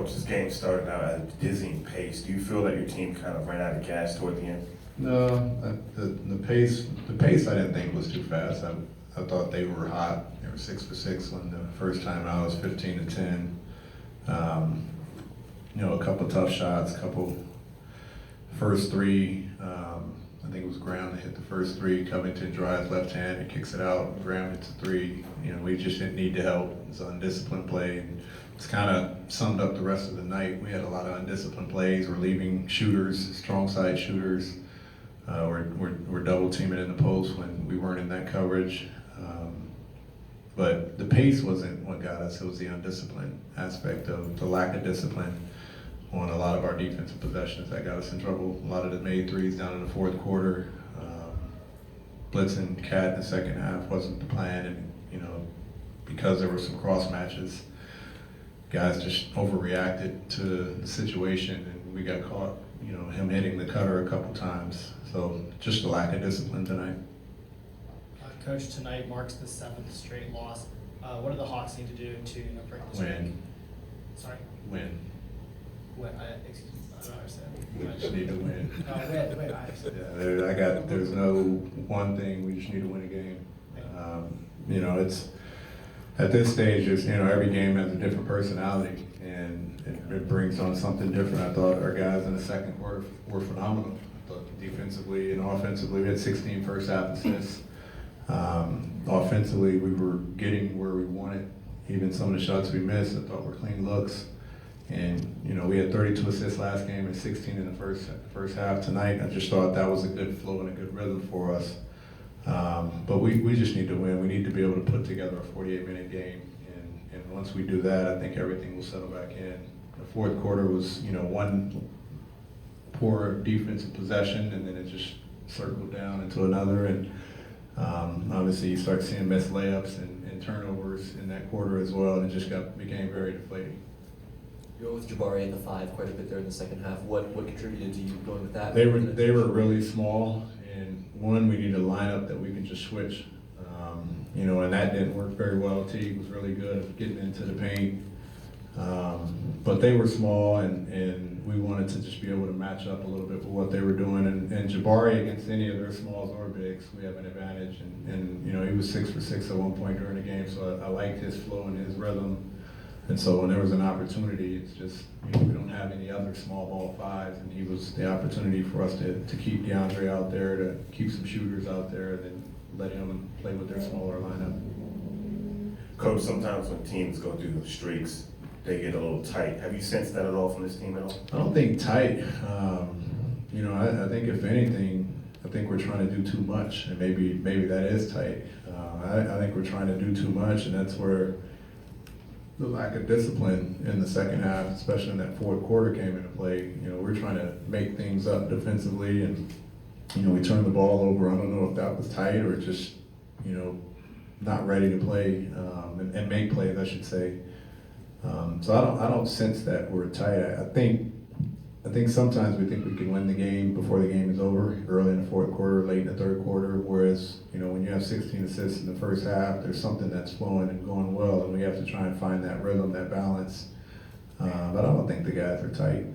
Coach, this game started out at a dizzying pace. Do you feel that your team kind of ran out of gas toward the end? No, the pace I didn't think was too fast. I thought they were hot. They were 6 for 6 when the first time out was 15 to 10. A couple tough shots, first three. I think it was Graham that hit the first three. Covington drives left hand and kicks it out. Graham hits a three. We just didn't need the help. It was an undisciplined play, and it's kind of summed up the rest of the night. We had a lot of undisciplined plays. We're leaving shooters, strong side shooters. We're double teaming in the post when we weren't in that coverage. But the pace wasn't what got us. It was the undisciplined aspect of the lack of discipline on a lot of our defensive possessions that got us in trouble. A lot of the made threes down in the fourth quarter. Blitzing Cat in the second half wasn't the plan, and because there were some cross matches, guys just overreacted to the situation, and we got caught. Him hitting the cutter a couple times. So just a lack of discipline tonight. Coach, tonight marks the 7th straight loss. What do the Hawks need to do to break the streak? Win. Sorry? Win. Win. Excuse me. I don't understand. We just need to win. Win. I understand. Yeah, there's no one thing. We just need to win a game. It's at this stage. Every game has a different personality, and it brings on something different. I thought our guys in the second quarter were phenomenal. I thought defensively and offensively, we had 16 first half assists. Offensively, we were getting where we wanted. Even some of the shots we missed, I thought were clean looks. And we had 32 assists last game and 16 in the first half tonight. I just thought that was a good flow and a good rhythm for us. But we just need to win. We need to be able to put together a 48-minute game. And once we do that, I think everything will settle back in. The fourth quarter was, one poor defensive possession, and then it just circled down into another. And obviously, you start seeing missed layups and turnovers in that quarter as well, and it just became very deflating. You went with Jabari at the 5 quite a bit there in the second half. What contributed to you going with that? They were really small, and one, we needed a lineup that we could just switch. And that didn't work very well. Teague was really good at getting into the paint. But they were small, and we wanted to just be able to match up a little bit with what they were doing. And Jabari, against any of their smalls or bigs, we have an advantage. And he was 6 for 6 at one point during the game, so I liked his flow and his rhythm. And so when there was an opportunity, it's just, we don't have any other small ball fives, and he was the opportunity for us to keep DeAndre out there, to keep some shooters out there, and then let him play with their smaller lineup. Coach, sometimes when teams go through streaks, they get a little tight. Have you sensed that at all from this team at all? I don't think tight. I think if anything, I think we're trying to do too much, and maybe that is tight. I think we're trying to do too much, and that's where the lack of discipline in the second half, especially in that fourth quarter, came into play. We're trying to make things up defensively, and we turned the ball over. I don't know if that was tight or just not ready to play and make plays, I should say. So I don't sense that we're tight. I think sometimes we think we can win the game before the game is over, early in the fourth quarter, late in the third quarter, whereas, when you have 16 assists in the first half, there's something that's flowing and going well, and we have to try and find that rhythm, that balance. But I don't think the guys are tight.